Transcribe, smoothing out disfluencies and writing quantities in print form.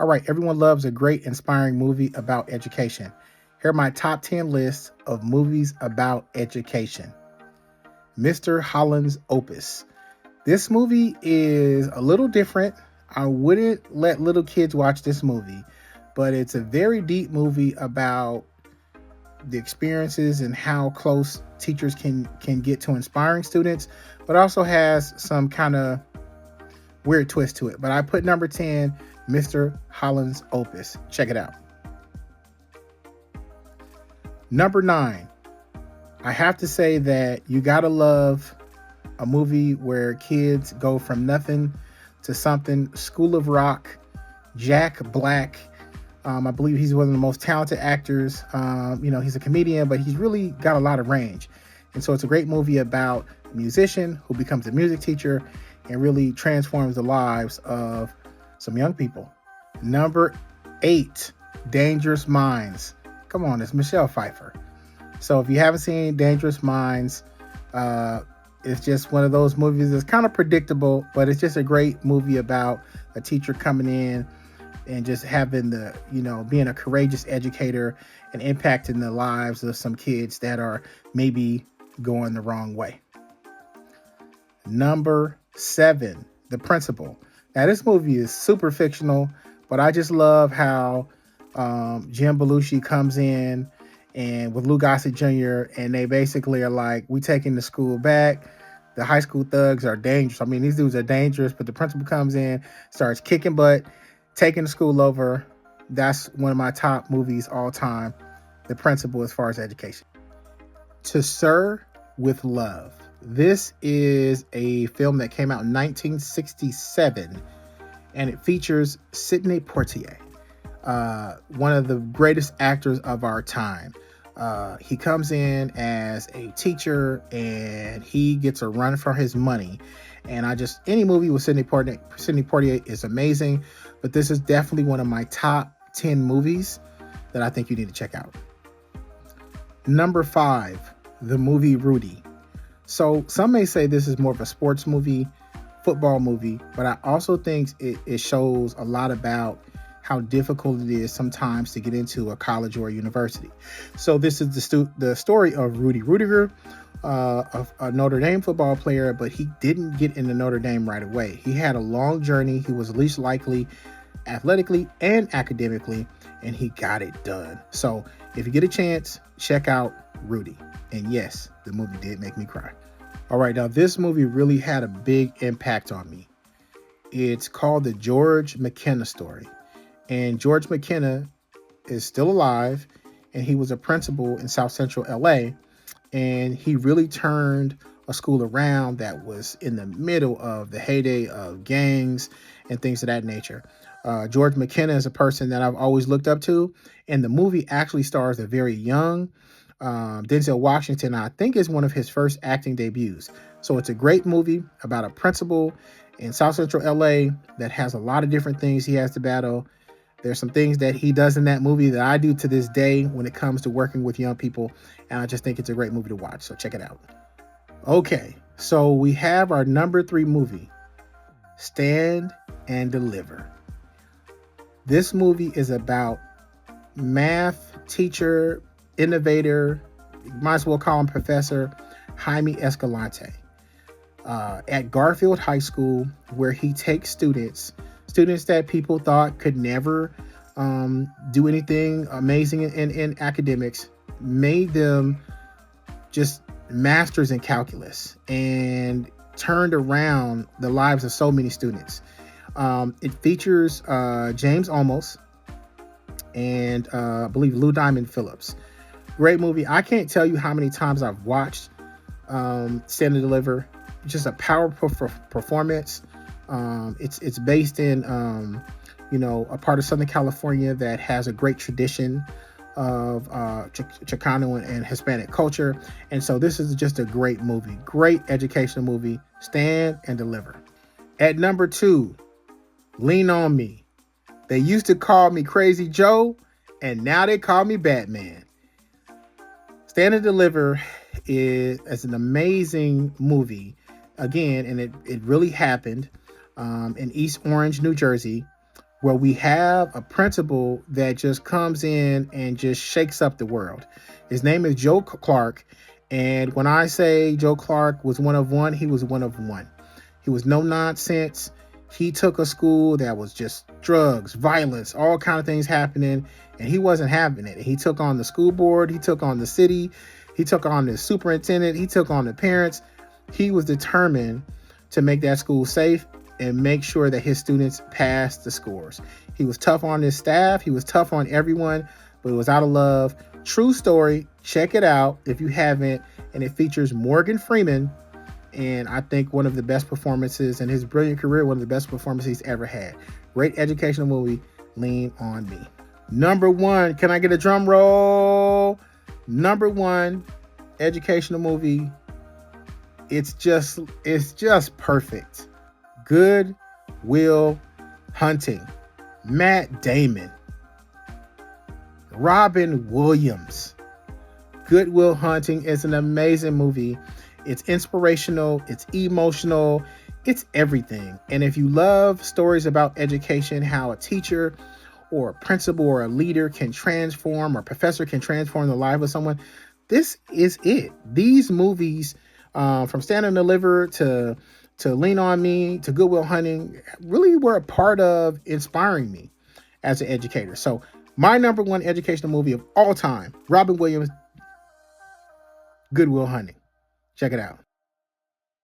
All right, everyone loves a great, inspiring movie about education. Here are my top 10 lists of movies about education. Mr. Holland's Opus. This movie is a little different. I wouldn't let little kids watch this movie, but it's a very deep movie about the experiences and how close teachers can get to inspiring students, but also has some kind of weird twist to it. But I put number 10, Mr. Holland's Opus. Check it out. Number 9, I have to say that you gotta love a movie where kids go from nothing to something. School of Rock, Jack Black. I believe he's one of the most talented actors. He's a comedian, but he's really got a lot of range. And so it's a great movie about a musician who becomes a music teacher and really transforms the lives of some young people. Number 8, Dangerous Minds. Come on, it's Michelle Pfeiffer. So if you haven't seen Dangerous Minds, it's just one of those movies that's kind of predictable, but it's just a great movie about a teacher coming in and just having being a courageous educator and impacting the lives of some kids that are maybe going the wrong way. Number 7, The Principal. Now, this movie is super fictional, but I just love how Jim Belushi comes in and with Lou Gossett Jr. and they basically are like, we taking the school back. The high school thugs are dangerous. I mean, these dudes are dangerous, but the principal comes in, starts kicking butt, taking the school over. That's one of my top movies all time, The Principal, as far as education. To Sir with Love. This is a film that came out in 1967, and it features Sidney Poitier, one of the greatest actors of our time. He comes in as a teacher, and he gets a run for his money. And any movie with Sidney Poitier is amazing, but this is definitely one of my top 10 movies that I think you need to check out. Number 5, the movie Rudy. So some may say this is more of a sports movie, football movie, but I also think it shows a lot about how difficult it is sometimes to get into a college or a university. So this is the story of Rudy Rudiger, a Notre Dame football player, but he didn't get into Notre Dame right away. He had a long journey. He was least likely athletically and academically, and he got it done. So if you get a chance, check out Rudy. And yes, the movie did make me cry. All right, now this movie really had a big impact on me. It's called The George McKenna Story. And George McKenna is still alive, and he was a principal in South Central LA. And he really turned a school around that was in the middle of the heyday of gangs and things of that nature. George McKenna is a person that I've always looked up to, and the movie actually stars a very young Denzel Washington. I think is one of his first acting debuts. So it's a great movie about a principal in South Central LA that has a lot of different things he has to battle. There's some things that he does in that movie that I do to this day when it comes to working with young people, and I just think it's a great movie to watch, so check it out. Okay, so we have our number 3 movie, Stand and Deliver. This movie is about math teacher, innovator, you might as well call him Professor Jaime Escalante, at Garfield High School, where he takes students that people thought could never do anything amazing in academics, made them just masters in calculus, and turned around the lives of so many students. It features James Olmos and I believe Lou Diamond Phillips. Great movie. I can't tell you how many times I've watched Stand and Deliver. Just a powerful performance. It's based in a part of Southern California that has a great tradition of Chicano and Hispanic culture, and so this is just a great movie, great educational movie. Stand and Deliver. At number 2, Lean on Me. They used to call me Crazy Joe, and now they call me Batman. Stand and Deliver is an amazing movie. Again, and it really happened in East Orange, New Jersey, where we have a principal that just comes in and just shakes up the world. His name is Joe Clark. And when I say Joe Clark was one of one, he was one of one. He was no nonsense. He took a school that was just drugs, violence, all kind of things happening, and he wasn't having it. He took on the school board. He took on the city. He took on the superintendent. He took on the parents. He was determined to make that school safe and make sure that his students passed the scores. He was tough on his staff. He was tough on everyone, but it was out of love. True story. Check it out if you haven't. And it features Morgan Freeman. And I think one of the best performances in his brilliant career, one of the best performances he's ever had. Great educational movie. Lean on Me. Number one. Can I get a drum roll? Number one educational movie. It's just perfect. Good Will Hunting. Matt Damon. Robin Williams. Good Will Hunting is an amazing movie. It's inspirational. It's emotional. It's everything. And if you love stories about education, how a teacher or a principal or a leader can transform, or a professor can transform the life of someone, this is it. These movies, from Stand and Deliver to Lean on Me to Good Will Hunting, really were a part of inspiring me as an educator. So my number one educational movie of all time, Robin Williams, Good Will Hunting. Check it out.